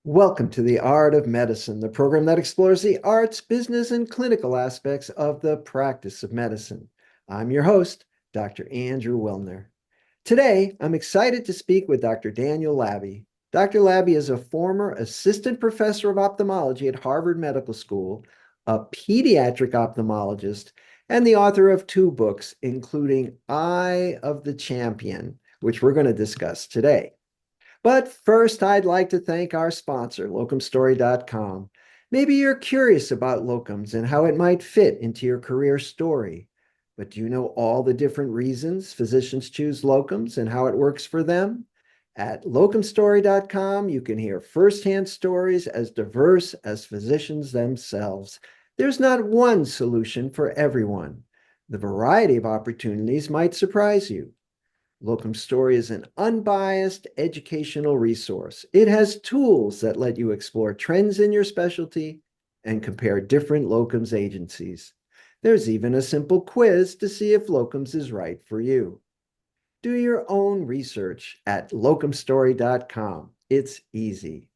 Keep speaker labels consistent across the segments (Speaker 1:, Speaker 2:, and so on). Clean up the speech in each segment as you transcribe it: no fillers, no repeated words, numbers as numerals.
Speaker 1: Welcome to The Art of Medicine, the program that explores the arts, business, and clinical aspects of the practice of medicine. I'm your host, Dr. Andrew Wilner. Today, I'm excited to speak with Dr. Daniel Laby. Dr. Laby is a former assistant professor of ophthalmology at Harvard Medical School, a pediatric ophthalmologist, and the author of two books, including Eye of the Champion, which we're going to discuss today. But first, I'd like to thank our sponsor, locumstory.com. Maybe you're curious about locums and how it might fit into your career story. But do you know all the different reasons physicians choose locums and how it works for them? At locumstory.com, you can hear firsthand stories as diverse as physicians themselves. There's not one solution for everyone. The variety of opportunities might surprise you. Locum Story is an unbiased educational resource. It has tools that let you explore trends in your specialty and compare different locums agencies. There's even a simple quiz to see if locums is right for you. Do your own research at locumstory.com. It's easy.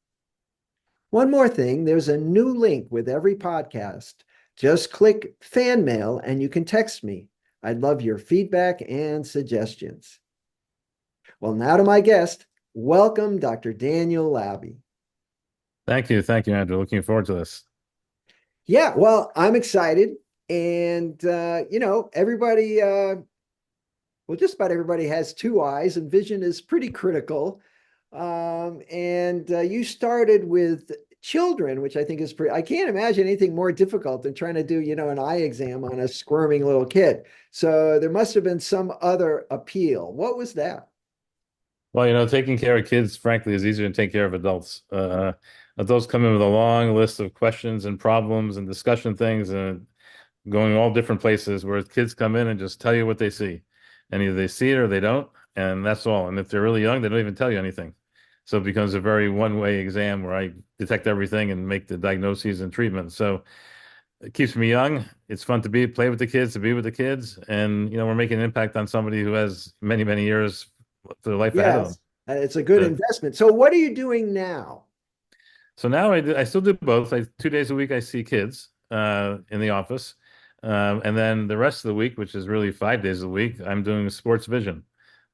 Speaker 1: One more thing, there's a new link with every podcast. Just click fan mail and you can text me. I'd love your feedback and suggestions. Well, now to my guest. Welcome, Dr. Daniel Laby.
Speaker 2: Thank you. Thank you, Andrew. Looking forward to this.
Speaker 1: Yeah, well, I'm excited. And, everybody, well, just about everybody has two eyes, and vision is pretty critical. And you started with children, which I think is pretty, I can't imagine anything more difficult than trying to do, an eye exam on a squirming little kid. So there must have been some other appeal. What was that?
Speaker 2: Well, taking care of kids, frankly, is easier than taking care of adults. Adults come in with a long list of questions and problems and discussion things and going all different places, whereas kids come in and just tell you what they see. And either they see it or they don't, and that's all. And if they're really young, they don't even tell you anything. So it becomes a very one-way exam where I detect everything and make the diagnoses and treatment. So it keeps me young. It's fun to play with the kids, to be with the kids. And, we're making an impact on somebody who has many, many years to their life ahead of them.
Speaker 1: Yes, it's a good
Speaker 2: Uh,
Speaker 1: investment. So what are you doing now?
Speaker 2: so now I still do both. 2 days a week I see kids in the office, and then the rest of the week, which is really 5 days a week, I'm doing sports vision,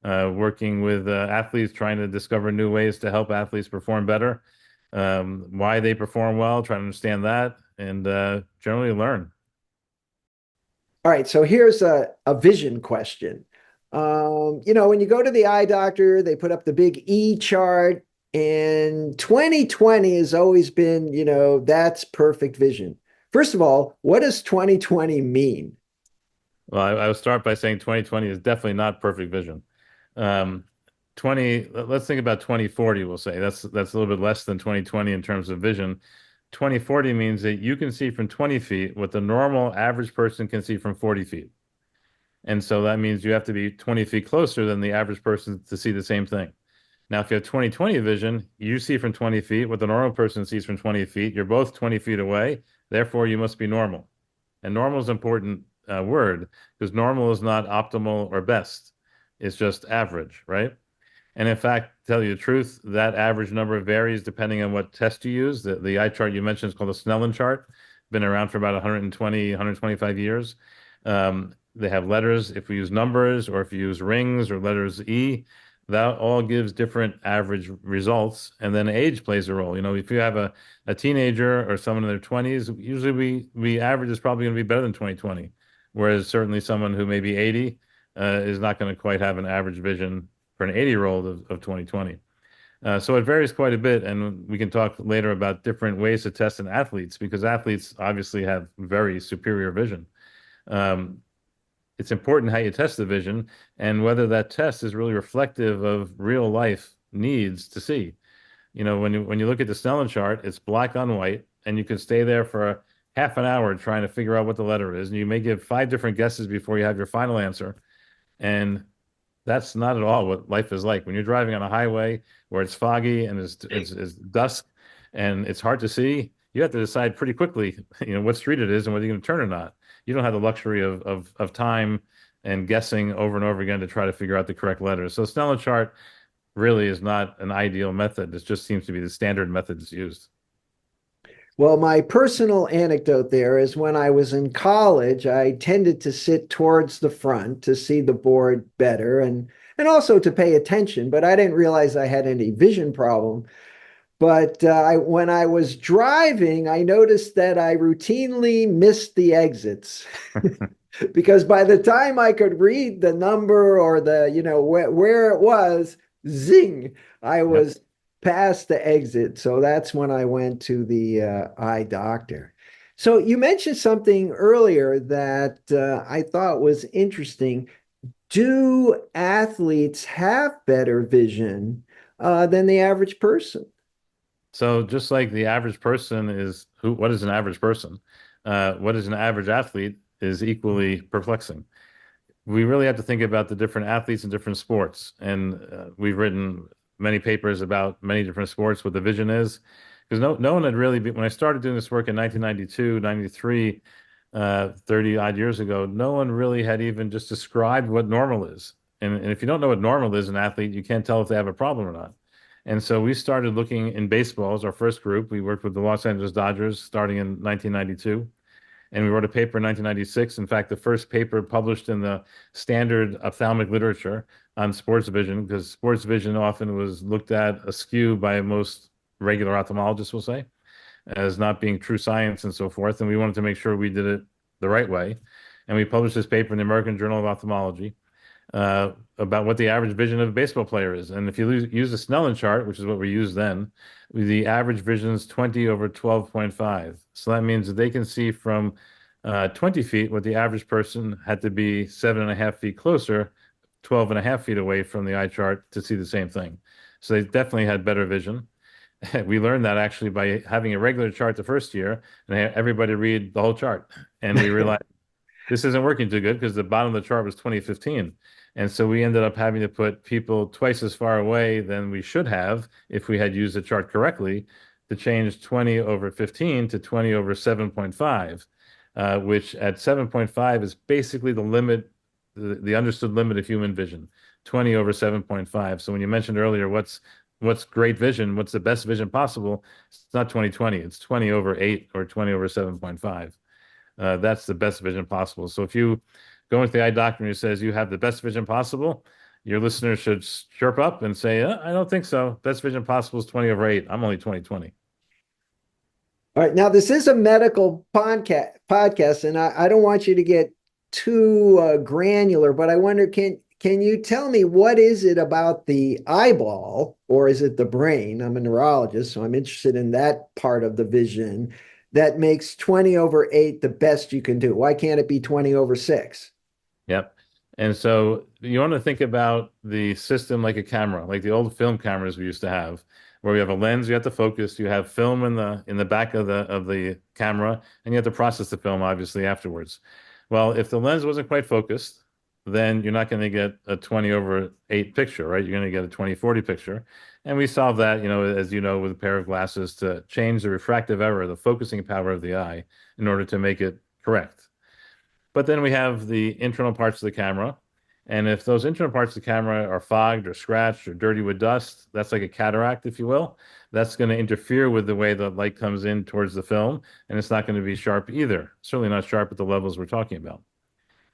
Speaker 2: working with athletes, trying to discover new ways to help athletes perform better, why they perform well, trying to understand that, and generally learn.
Speaker 1: All right, so here's a vision question. When you go to the eye doctor, they put up the big E chart, and 2020 has always been, that's perfect vision. First of all, what does 2020 mean?
Speaker 2: Well, I would start by saying 2020 is definitely not perfect vision. Um, let's think about 2040, we'll say. That's a little bit less than 2020 in terms of vision. 2040 means that you can see from 20 feet what the normal average person can see from 40 feet. And so that means you have to be 20 feet closer than the average person to see the same thing. Now, if you have 20/20 vision, you see from 20 feet what the normal person sees from 20 feet. You're both 20 feet away. Therefore, you must be normal. And normal is an important word because normal is not optimal or best. It's just average, right? And in fact, to tell you the truth, that average number varies depending on what test you use. The eye chart you mentioned is called the Snellen chart. Been around for about 120, 125 years. They have letters. If we use numbers or if you use rings or letters E, that all gives different average results. And then age plays a role. If you have a teenager or someone in their 20s, usually we average is probably going to be better than 20/20. Whereas certainly someone who may be 80 is not going to quite have an average vision for an 80-year-old of 20/20. So it varies quite a bit, and we can talk later about different ways to test in athletes because athletes obviously have very superior vision. Um, it's important how you test the vision and whether that test is really reflective of real life needs to see. When you look at the Snellen chart, it's black on white, and you can stay there for a half an hour trying to figure out what the letter is, and you may give five different guesses before you have your final answer. And that's not at all what life is like. When you're driving on a highway where it's foggy and it's dusk and it's hard to see, you have to decide pretty quickly, what street it is and whether you're going to turn or not. You don't have the luxury of time and guessing over and over again to try to figure out the correct letters. So Snellen chart really is not an ideal method. It just seems to be the standard method that's used.
Speaker 1: Well, my personal anecdote there is when I was in college, I tended to sit towards the front to see the board better and also to pay attention, but I didn't realize I had any vision problem. But when I was driving, I noticed that I routinely missed the exits because by the time I could read the number or where it was, zing, I
Speaker 2: Yep.
Speaker 1: was past the exit. So that's when I went to the eye doctor. So you mentioned something earlier that I thought was interesting. Do athletes have better vision than the average person?
Speaker 2: So just like the average person is what is an average person? What is an average athlete is equally perplexing. We really have to think about the different athletes in different sports. And we've written many papers about many different sports, what the vision is. Because no one had really been, when I started doing this work in 1992, 93, 30 odd years ago, no one really had even just described what normal is. And if you don't know what normal is, an athlete, you can't tell if they have a problem or not. And so we started looking in baseball as our first group. We worked with the Los Angeles Dodgers starting in 1992. And we wrote a paper in 1996. In fact, the first paper published in the standard ophthalmic literature on sports vision, because sports vision often was looked at askew by most regular ophthalmologists, will say, as not being true science and so forth. And we wanted to make sure we did it the right way. And we published this paper in the American Journal of Ophthalmology about what the average vision of a baseball player is. And if you use the Snellen chart, which is what we used then, the average vision is 20 over 12.5. So that means that they can see from 20 feet what the average person had to be 7.5 feet closer, 12.5 feet away from the eye chart to see the same thing. So they definitely had better vision. We learned that actually by having a regular chart the first year and everybody read the whole chart. And we realized this isn't working too good because the bottom of the chart was 2015. And so we ended up having to put people twice as far away than we should have if we had used the chart correctly to change 20 over 15 to 20 over 7.5, which at 7.5 is basically the limit, the understood limit of human vision, 20 over 7.5. So when you mentioned earlier, what's great vision, what's the best vision possible, it's not 20/20, it's 20 over 8 or 20 over 7.5. That's the best vision possible. So if you go into the eye doctor who says you have the best vision possible, your listeners should chirp up and say, I don't think so. Best vision possible is 20 over 8. I'm only 20/20.
Speaker 1: All right. Now, this is a medical podcast, and I don't want you to get too granular, but I wonder, can you tell me what is it about the eyeball, or is it the brain? I'm a neurologist, so I'm interested in that part of the vision that makes 20 over 8 the best you can do. Why can't it be 20 over 6?
Speaker 2: Yep. And so you want to think about the system like a camera, like the old film cameras we used to have, where we have a lens, you have to focus, you have film in the back of the camera, and you have to process the film obviously afterwards. Well, if the lens wasn't quite focused, then you're not going to get a 20 over 8 picture, right? You're going to get a 20/40 picture. And we solved that, as you know, with a pair of glasses to change the refractive error, the focusing power of the eye, in order to make it correct. But then we have the internal parts of the camera. And if those internal parts of the camera are fogged or scratched or dirty with dust, that's like a cataract, if you will. That's going to interfere with the way the light comes in towards the film. And it's not going to be sharp either. Certainly not sharp at the levels we're talking about.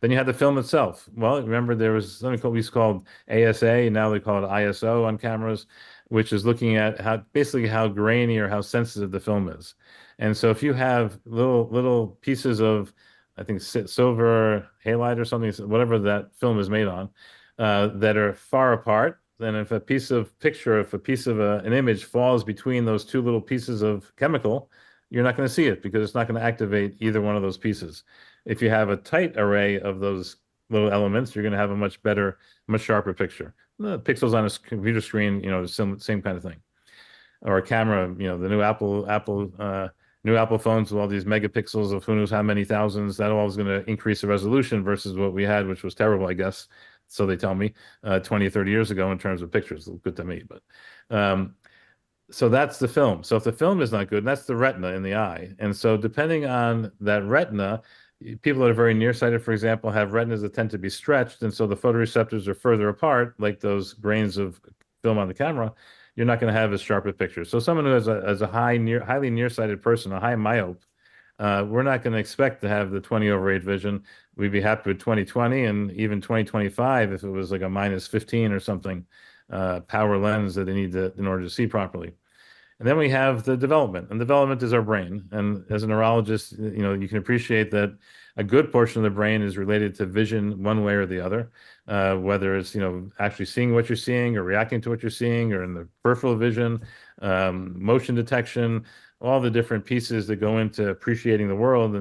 Speaker 2: Then you have the film itself. Well, remember there was something we used called ASA, now they call it ISO on cameras, which is looking at basically how grainy or how sensitive the film is. And so if you have little pieces of, I think silver halide or something, whatever that film is made on, that are far apart, then if a piece of an image falls between those two little pieces of chemical, you're not going to see it because it's not going to activate either one of those pieces. If you have a tight array of those little elements, you're going to have a much better, much sharper picture. The pixels on a computer screen, same kind of thing. Or a camera, the new Apple phones with all these megapixels of who knows how many thousands, that all is going to increase the resolution versus what we had, which was terrible, I guess. So they tell me 20 or 30 years ago in terms of pictures. Good to me, but so that's the film. So if the film is not good, that's the retina in the eye. And so depending on that retina, people that are very nearsighted, for example, have retinas that tend to be stretched. And so the photoreceptors are further apart, like those grains of film on the camera, you're not going to have as sharp a picture. So someone who has a highly nearsighted person, a high myope, we're not going to expect to have the 20/8 vision. We'd be happy with 20/20 and even 20/25 if it was like a -15 or something power lens that they need to in order to see properly. And then we have the development, and development is our brain. And as a neurologist, you can appreciate that a good portion of the brain is related to vision one way or the other, whether it's, actually seeing what you're seeing or reacting to what you're seeing or in the peripheral vision, motion detection, all the different pieces that go into appreciating the world.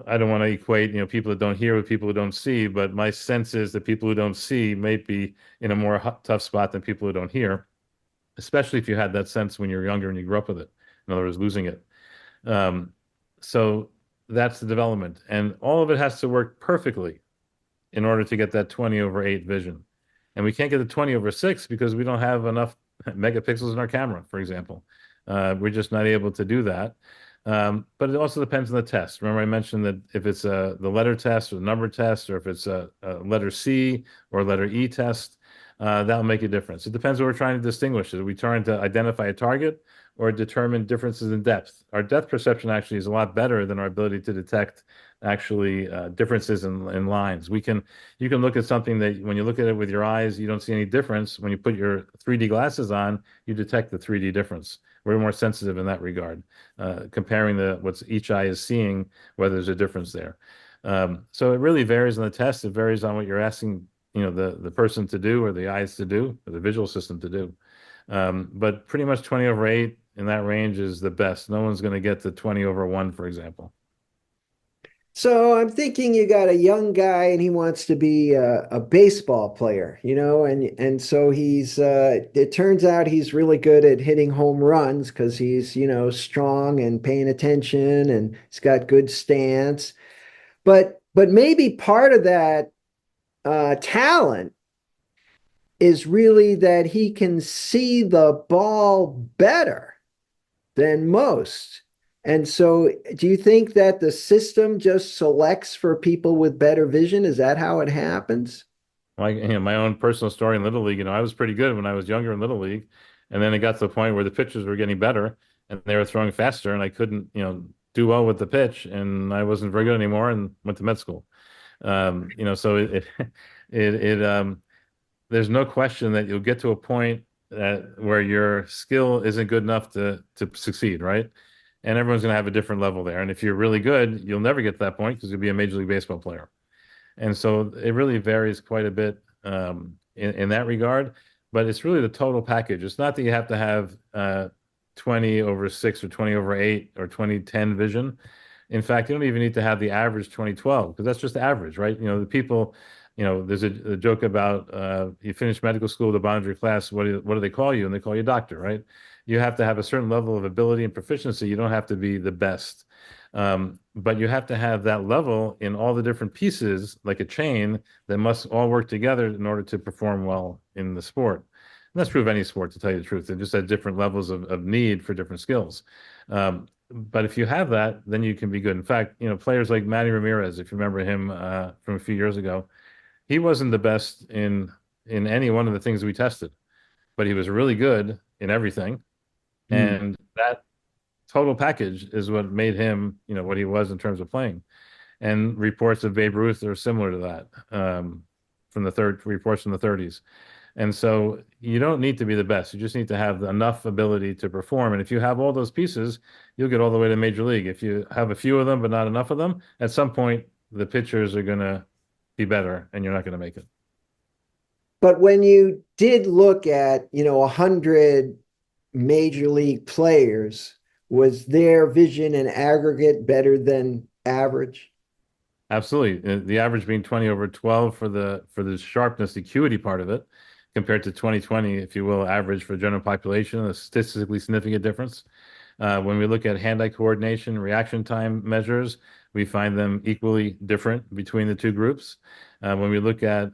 Speaker 2: I don't want to equate, people that don't hear with people who don't see, but my sense is that people who don't see may be in a more tough spot than people who don't hear, especially if you had that sense when you're younger and you grew up with it. In other words, losing it. So that's the development. And all of it has to work perfectly in order to get that 20/8 vision. And we can't get the 20/6 because we don't have enough megapixels in our camera, for example. We're just not able to do that. But it also depends on the test. Remember, I mentioned that if it's the letter test or the number test, or if it's a letter C or letter E test, that'll make a difference. It depends what we're trying to distinguish. Are we trying to identify a target or determine differences in depth? Our depth perception actually is a lot better than our ability to detect actually differences in lines. You can look at something that when you look at it with your eyes, you don't see any difference. When you put your 3D glasses on, you detect the 3D difference. We're more sensitive in that regard, comparing what each eye is seeing, whether there's a difference there. So it really varies on the test. It varies on what you're asking, the person to do or the eyes to do or the visual system to do. But pretty much 20/8 in that range is the best. No one's going to get to 20/1, for example.
Speaker 1: So I'm thinking you got a young guy and he wants to be a baseball player, and so it turns out he's really good at hitting home runs because he's, strong and paying attention and he's got good stance. But maybe part of that talent is really that he can see the ball better than most. And so, do you think that the system just selects for people with better vision? Is that how it happens?
Speaker 2: My own personal story in Little League, I was pretty good when I was younger in Little League. And then it got to the point where the pitchers were getting better and they were throwing faster and I couldn't, do well with the pitch and I wasn't very good anymore and went to med school. So there's no question that you'll get to a point where your skill isn't good enough to succeed, right? And everyone's going to have a different level there. And if you're really good, you'll never get to that point because you'll be a Major League Baseball player. And so it really varies quite a bit in that regard. But it's really the total package. It's not that you have to have 20/6 or 20/8 or 20/10 vision. In fact, you don't even need to have the average 20/12 because that's just average, right? The people, there's a joke about you finish medical school, the bottom of your class, what do they call you? And they call you doctor, right? You have to have a certain level of ability and proficiency. You don't have to be the best. But you have to have that level in all the different pieces, like a chain, that must all work together in order to perform well in the sport. And that's true of any sport, to tell you the truth. They just have different levels of need for different skills. But if you have that, then you can be good. In fact, players like Manny Ramirez, if you remember him from a few years ago, he wasn't the best in any one of the things we tested, but he was really good in everything. And that total package is what made him, what he was in terms of playing. And reports of Babe Ruth are similar to that from reports from the 30s. And so you don't need to be the best. You just need to have enough ability to perform. And if you have all those pieces, you'll get all the way to Major League. If you have a few of them, but not enough of them, at some point, the pitchers are going to be better and you're not going to make it.
Speaker 1: But when you did look at, 100 major league players, was their vision in aggregate better than average?
Speaker 2: Absolutely. The average being 20/12 for the sharpness, acuity part of it, compared to 20/20, if you will, average for the general population, a statistically significant difference. When we look at hand-eye coordination, reaction time measures, we find them equally different between the two groups. When we look at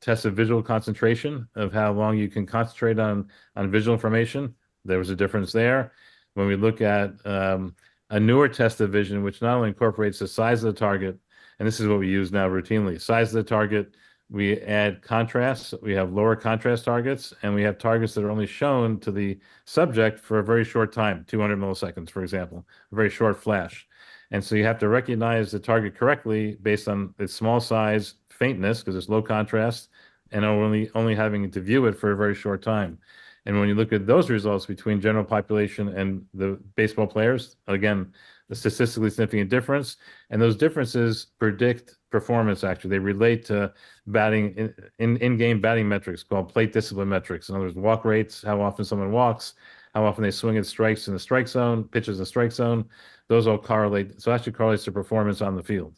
Speaker 2: tests of visual concentration, of how long you can concentrate on visual information, there was a difference there. When we look at a newer test of vision, which not only incorporates the size of the target, and this is what we use now routinely, size of the target, We add contrast. We have lower contrast targets, and we have targets that are only shown to the subject for a very short time, 200 milliseconds, for example, a very short flash. And so you have to recognize the target correctly based on its small size, faintness, because it's low contrast, and only having to view it for a very short time. And when you look at those results between general population and the baseball players, again, the statistically significant difference, and those differences predict performance. Actually, they relate to batting in-game batting metrics called plate discipline metrics. In other words, walk rates, how often someone walks, how often they swing at strikes in the strike zone, pitches in the strike zone. Those all correlate. So actually correlates to performance on the field.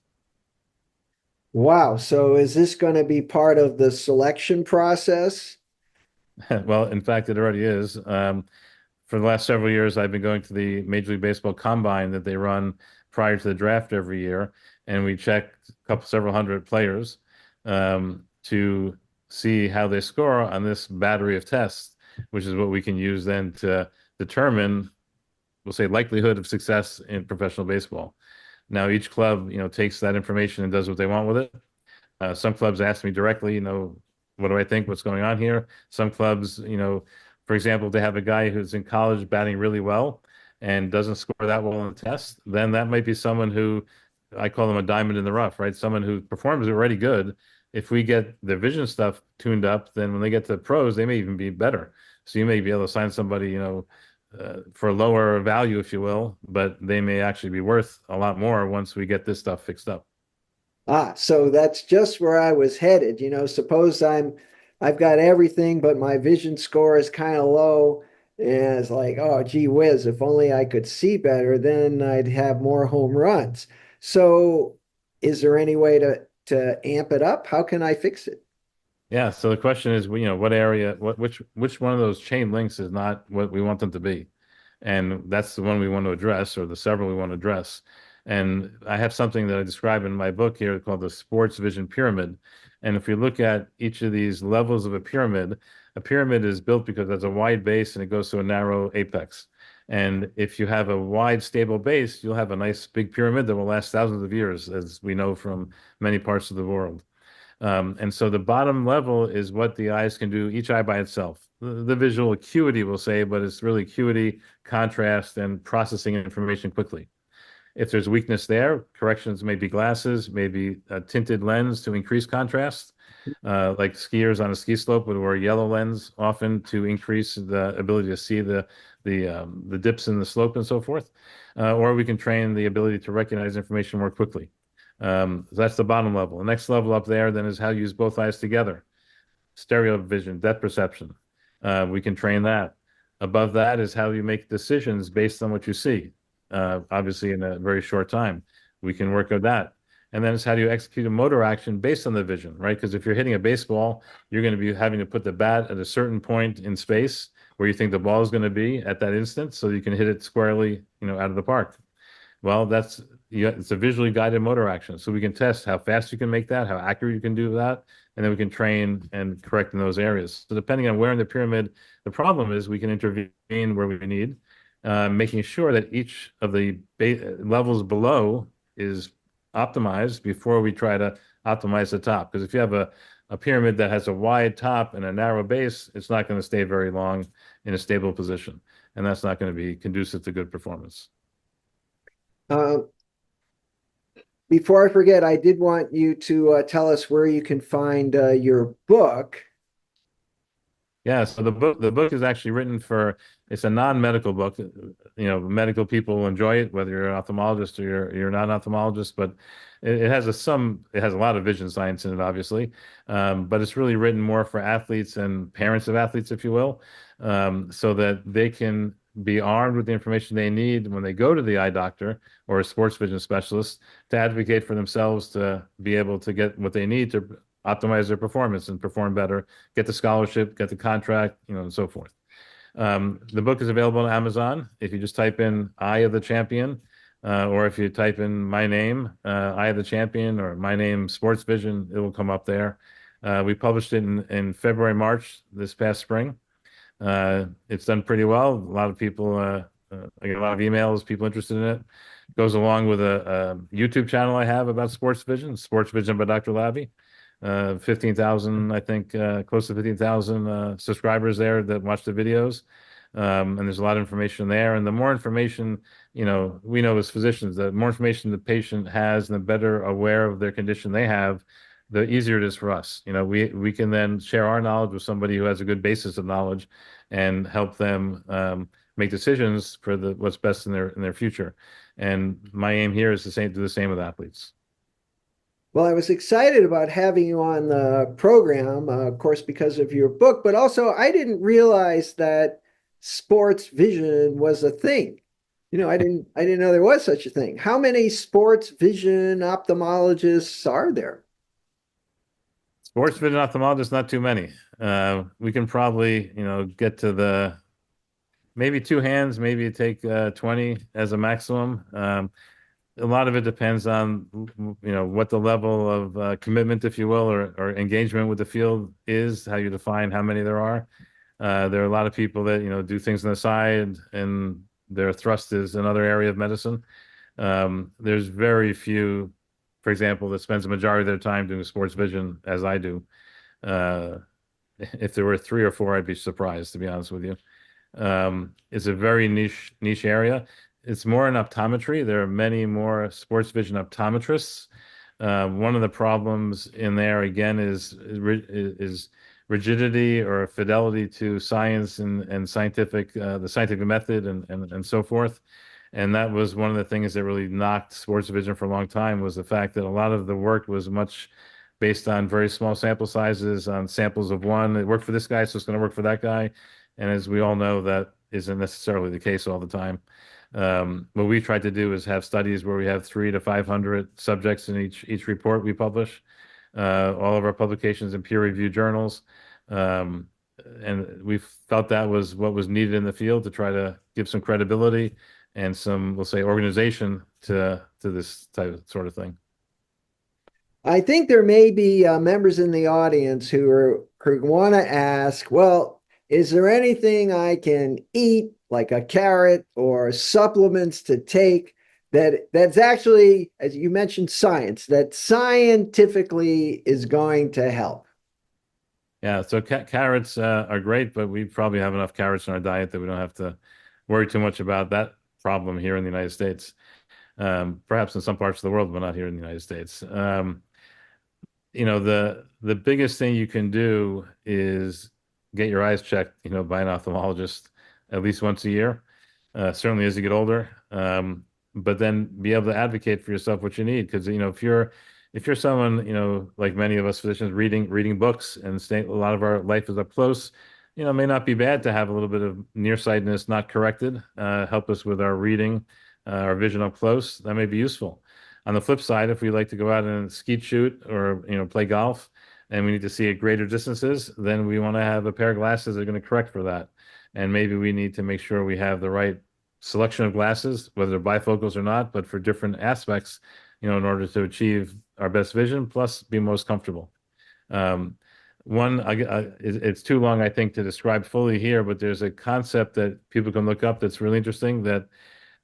Speaker 1: Wow. So is this going to be part of the selection process?
Speaker 2: Well, in fact, it already is. For the last several years, I've been going to the Major League Baseball Combine that they run prior to the draft every year, and we check several hundred players to see how they score on this battery of tests, which is what we can use then to determine, we'll say, likelihood of success in professional baseball. Now, each club, takes that information and does what they want with it. Some clubs ask me directly, what do I think? What's going on here? Some clubs, for example, if they have a guy who's in college batting really well and doesn't score that well on the test, then that might be someone who I call them a diamond in the rough, right? Someone who performs already good. If we get the vision stuff tuned up, then when they get to the pros, they may even be better. So you may be able to sign somebody, for a lower value, if you will, but they may actually be worth a lot more once we get this stuff fixed up.
Speaker 1: So that's just where I was headed. Suppose I've got everything, but my vision score is kind of low. And it's like, oh, gee whiz, if only I could see better, then I'd have more home runs. So is there any way to amp it up? How can I fix it?
Speaker 2: Yeah, so the question is, what area, which one of those chain links is not what we want them to be? And that's the one we want to address, or the several we want to address. And I have something that I describe in my book here called the sports vision pyramid. And if we look at each of these levels of a pyramid is built because there's a wide base and it goes to a narrow apex. And if you have a wide, stable base, you'll have a nice big pyramid that will last thousands of years, as we know from many parts of the world. And so the bottom level is what the eyes can do, each eye by itself. The visual acuity, we'll say, but it's really acuity, contrast, and processing information quickly. If there's weakness there, corrections may be glasses, maybe a tinted lens to increase contrast, like skiers on a ski slope would wear a yellow lens often to increase the ability to see the dips in the slope and so forth. Or we can train the ability to recognize information more quickly. So that's the bottom level. The next level up there then is how to use both eyes together. Stereo vision, depth perception. We can train that. Above that is how you make decisions based on what you see, obviously in a very short time. We can work on that. And then it's how do you execute a motor action based on the vision, right? Because if you're hitting a baseball, you're going to be having to put the bat at a certain point in space where you think the ball is going to be at that instant so you can hit it squarely, out of the park. Well, it's a visually guided motor action. So we can test how fast you can make that, how accurate you can do that, and then we can train and correct in those areas. So depending on where in the pyramid the problem is, we can intervene where we need, making sure that each of the levels below is optimized before we try to optimize the top. Because if you have a pyramid that has a wide top and a narrow base, it's not going to stay very long in a stable position. And that's not going to be conducive to good performance.
Speaker 1: Uh, Before I forget, I did want you to tell us where you can find your book.
Speaker 2: Yeah, so the book is actually written it's a non-medical book. Medical people will enjoy it, whether you're an ophthalmologist or you're not an ophthalmologist, but it has a lot of vision science in it, obviously. But it's really written more for athletes and parents of athletes, if you will, so that they can be armed with the information they need when they go to the eye doctor or a sports vision specialist to advocate for themselves to be able to get what they need to optimize their performance and perform better, get the scholarship, get the contract, and so forth. The book is available on Amazon. If you just type in Eye of the Champion, or if you type in my name, Eye of the Champion, or my name, Sports Vision, it will come up there. We published it in February, March this past spring. It's done pretty well. A lot of people, I get a lot of emails, people interested in it. Goes along with a YouTube channel I have about sports vision by Dr. Laby. 15,000, I think, close to 15,000 subscribers there that watch the videos. And there's a lot of information there. And the more information, we know as physicians, the more information the patient has and the better aware of their condition they have, the easier it is for us. We can then share our knowledge with somebody who has a good basis of knowledge and help them make decisions for what's best in their future. And my aim here is to do the same with athletes.
Speaker 1: Well, I was excited about having you on the program, of course, because of your book, but also I didn't realize that sports vision was a thing. I didn't know there was such a thing. How many sports vision ophthalmologists are there?
Speaker 2: Sports vision ophthalmologists, not too many. We can probably, get to maybe two hands, maybe take 20 as a maximum. A lot of it depends on, what the level of commitment, if you will, or engagement with the field is, how you define how many there are. There are a lot of people that, do things on the side and their thrust is another area of medicine. There's very few, for example, that spends the majority of their time doing sports vision as I do. If there were three or four, I'd be surprised, to be honest with you. It's a very niche area. It's more in optometry. There are many more sports vision optometrists. One of the problems in there, again, is rigidity or fidelity to science and the scientific method and so forth. And that was one of the things that really knocked sports vision for a long time, was the fact that a lot of the work was much based on very small sample sizes, on samples of one. It worked for this guy, so it's going to work for that guy. And as we all know, that isn't necessarily the case all the time. What we tried to do is have studies where we have 300 to 500 subjects in each report we publish, all of our publications in peer-reviewed journals. And we felt that was what was needed in the field to try to give some credibility and some, we'll say, organization to this type of sort of thing.
Speaker 1: I think there may be members in the audience who want to ask, well, is there anything I can eat, like a carrot or supplements to take that's actually, as you mentioned, science, that scientifically is going to help?
Speaker 2: Yeah, so carrots are great, but we probably have enough carrots in our diet that we don't have to worry too much about that problem here in the United States. Perhaps in some parts of the world, but not here in the United States. The biggest thing you can do is get your eyes checked, by an ophthalmologist at least once a year, certainly as you get older. But then be able to advocate for yourself what you need. Because, if you're someone, like many of us physicians reading books and staying, a lot of our life is up close, it may not be bad to have a little bit of nearsightedness not corrected, help us with our reading, our vision up close. That may be useful. On the flip side, if we like to go out and skeet shoot or, play golf, and we need to see at greater distances, then we want to have a pair of glasses that are going to correct for that. And maybe we need to make sure we have the right selection of glasses, whether they're bifocals or not, but for different aspects, in order to achieve our best vision, plus be most comfortable. It's too long, I think, to describe fully here, but there's a concept that people can look up that's really interesting that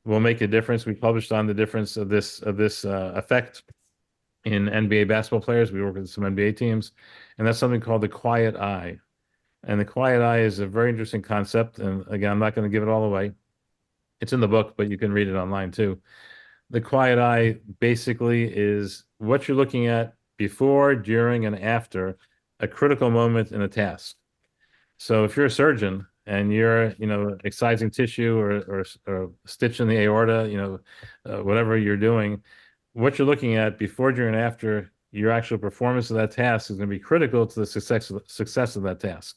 Speaker 2: will make a difference. We published on the difference of this effect in NBA basketball players. We work with some NBA teams, and that's something called the quiet eye. And the quiet eye is a very interesting concept. And again, I'm not going to give it all away. It's in the book, but you can read it online too. The quiet eye basically is what you're looking at before, during, and after a critical moment in a task. So if you're a surgeon and you're, excising tissue or stitching the aorta, whatever you're doing, what you're looking at before, during, and after your actual performance of that task is going to be critical to the success of that task.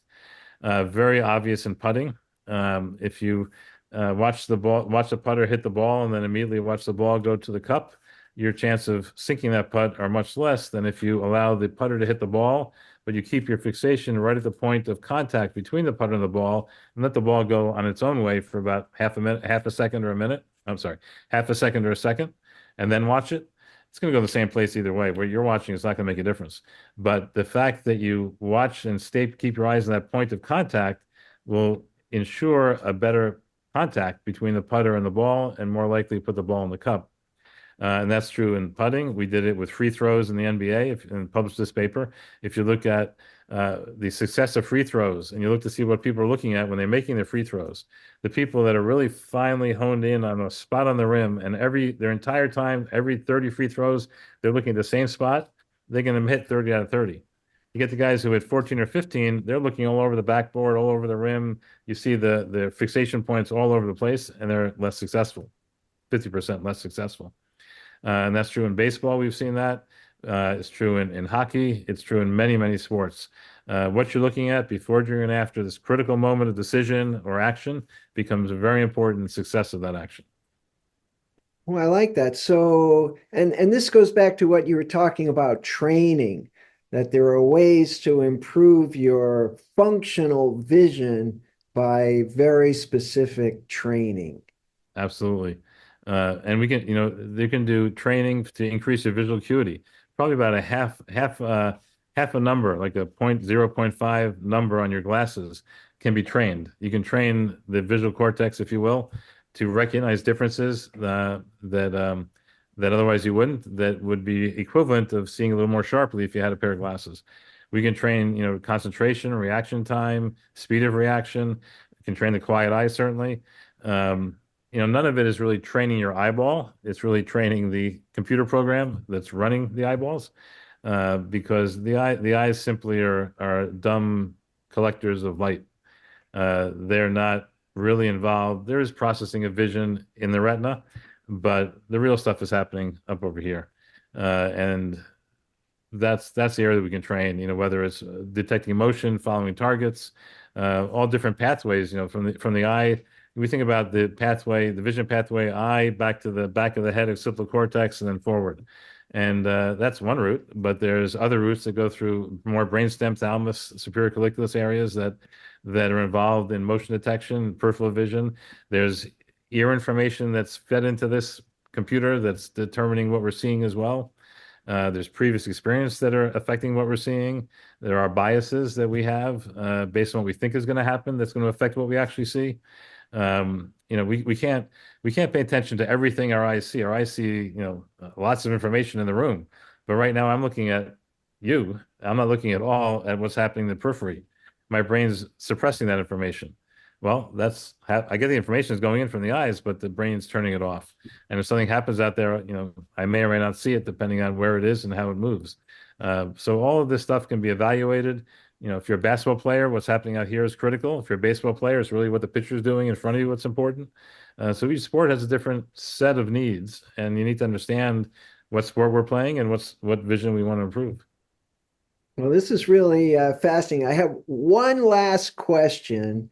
Speaker 2: Very obvious in putting. If you watch the putter hit the ball and then immediately watch the ball go to the cup, your chance of sinking that putt are much less than if you allow the putter to hit the ball, but you keep your fixation right at the point of contact between the putter and the ball and let the ball go on its own way for about half a second or a minute. I'm sorry, half a second or a second, and then watch it. It's going to go the same place either way. Where you're watching, it's not going to make a difference. But the fact that you watch and keep your eyes on that point of contact will ensure a better contact between the putter and the ball and more likely put the ball in the cup. And that's true in putting. We did it with free throws in the NBA and published this paper. If you look at the success of free throws and you look to see what people are looking at when they're making their free throws, the people that are really finely honed in on a spot on the rim and their entire time, every 30 free throws, they're looking at the same spot, they're going to hit 30 out of 30. You get the guys who hit 14 or 15, they're looking all over the backboard, all over the rim. You see the fixation points all over the place, and they're less successful, 50% less successful. And that's true in baseball. We've seen that. It's true in hockey. It's true in many, many sports. What you're looking at before, during, and after this critical moment of decision or action becomes very important in success of that action.
Speaker 1: Well, I like that. So, and this goes back to what you were talking about training, that there are ways to improve your functional vision by very specific training.
Speaker 2: Absolutely. And we can, they can do training to increase your visual acuity. Probably about a half a number, like a 0.5 number on your glasses can be trained. You can train the visual cortex, if you will, to recognize differences that otherwise you wouldn't, that would be equivalent of seeing a little more sharply if you had a pair of glasses. We can train, concentration, reaction time, speed of reaction. We can train the quiet eye, certainly. None of it is really training your eyeball. It's really training the computer program that's running the eyeballs, because the eyes simply are dumb collectors of light. They're not really involved. There is processing of vision in the retina, but the real stuff is happening up over here. And that's the area that we can train, whether it's detecting motion, following targets, all different pathways, from the eye. We think about the pathway, the vision pathway, eye back to the back of the head, occipital cortex, and then forward. And that's one route, but there's other routes that go through more brainstem, thalamus, superior colliculus areas that are involved in motion detection, peripheral vision. There's ear information that's fed into this computer that's determining what we're seeing as well. There's previous experience that are affecting what we're seeing. There are biases that based on what we think is going to happen that's going to affect what we actually see. We can't pay attention to everything our eyes see. Our eyes see, lots of information in the room. But right now I'm looking at you. I'm not looking at all at what's happening in the periphery. My brain's suppressing that information. Well, I get the information is going in from the eyes, but the brain's turning it off. And if something happens out there, I may or may not see it depending on where it is and how it moves. So all of this stuff can be evaluated. If you're a basketball player, what's happening out here is critical. If you're a baseball player, it's really what the pitcher is doing in front of you what's important. So each sport has a different set of needs, and you need to understand what sport we're playing and what vision we want to improve.
Speaker 1: Well, this is really fascinating. I have one last question.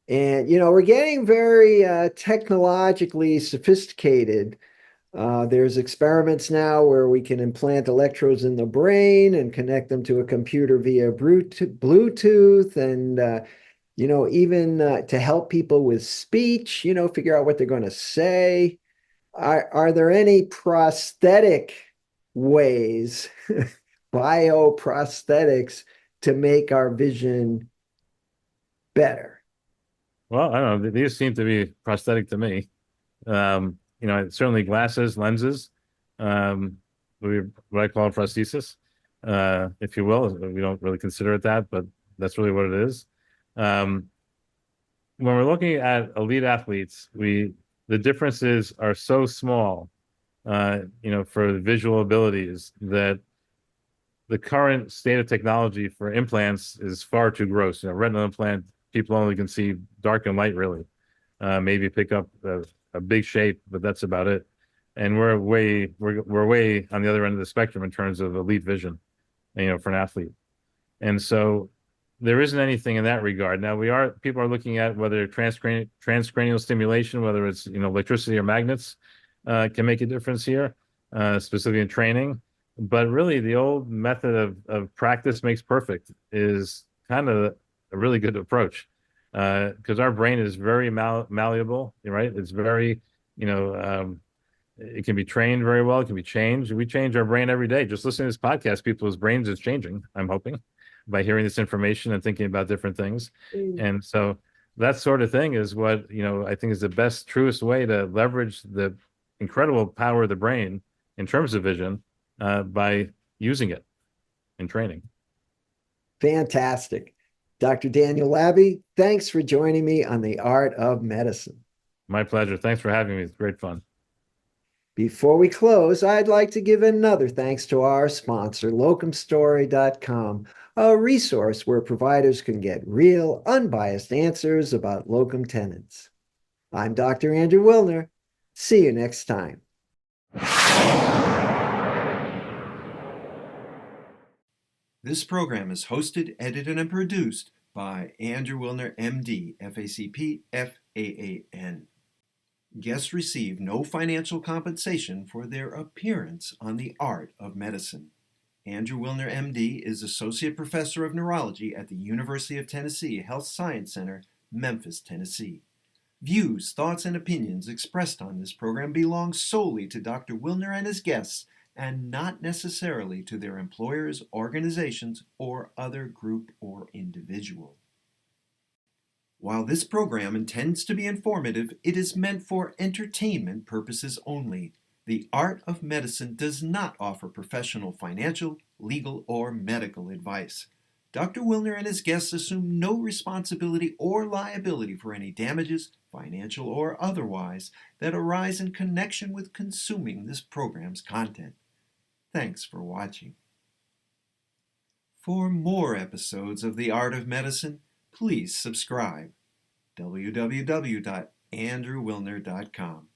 Speaker 1: And, we're getting very technologically sophisticated. There's experiments now where we can implant electrodes in the brain and connect them to a computer via Bluetooth and, even to help people with speech, figure out what they're going to say. Are there any prosthetic ways, bioprosthetics, to make our vision better?
Speaker 2: Well, I don't know. These seem to be prosthetic to me. Certainly glasses, lenses, what I call prosthesis, if you will. We don't really consider it that, but that's really what it is. When we're looking at elite athletes, the differences are so small, for the visual abilities that the current state of technology for implants is far too gross. Retinal implant, people only can see dark and light, really. Maybe pick up a big shape, but that's about it. And we're way on the other end of the spectrum in terms of elite vision, for an athlete. And so there isn't anything in that regard. Now people are looking at whether transcranial stimulation, whether it's electricity or magnets, can make a difference here, specifically in training. But really, the old method of practice makes perfect is kind of a really good approach, because our brain is very malleable, right? It's very, it can be trained very well. It can be changed. We change our brain every day. Just listening to this podcast, people's brains is changing, I'm hoping, by hearing this information and thinking about different things. And so that sort of thing is what, I think is the best, truest way to leverage the incredible power of the brain in terms of vision by using it in training.
Speaker 1: Fantastic. Dr. Daniel Laby, thanks for joining me on The Art of Medicine.
Speaker 2: My pleasure. Thanks for having me. It's great fun.
Speaker 1: Before we close, I'd like to give another thanks to our sponsor, locumstory.com, a resource where providers can get real, unbiased answers about locum tenens. I'm Dr. Andrew Wilner. See you next time. This program is hosted, edited, and produced by Andrew Wilner, MD, FACP, FAAN. Guests receive no financial compensation for their appearance on The Art of Medicine. Andrew Wilner, MD, is Associate Professor of Neurology at the University of Tennessee Health Science Center, Memphis, Tennessee. Views, thoughts, and opinions expressed on this program belong solely to Dr. Wilner and his guests and not necessarily to their employers, organizations, or other group or individual. While this program intends to be informative, it is meant for entertainment purposes only. The Art of Medicine does not offer professional financial, legal, or medical advice. Dr. Wilner and his guests assume no responsibility or liability for any damages, financial or otherwise, that arise in connection with consuming this program's content. Thanks for watching. For more episodes of The Art of Medicine, please subscribe. www.andrewwilner.com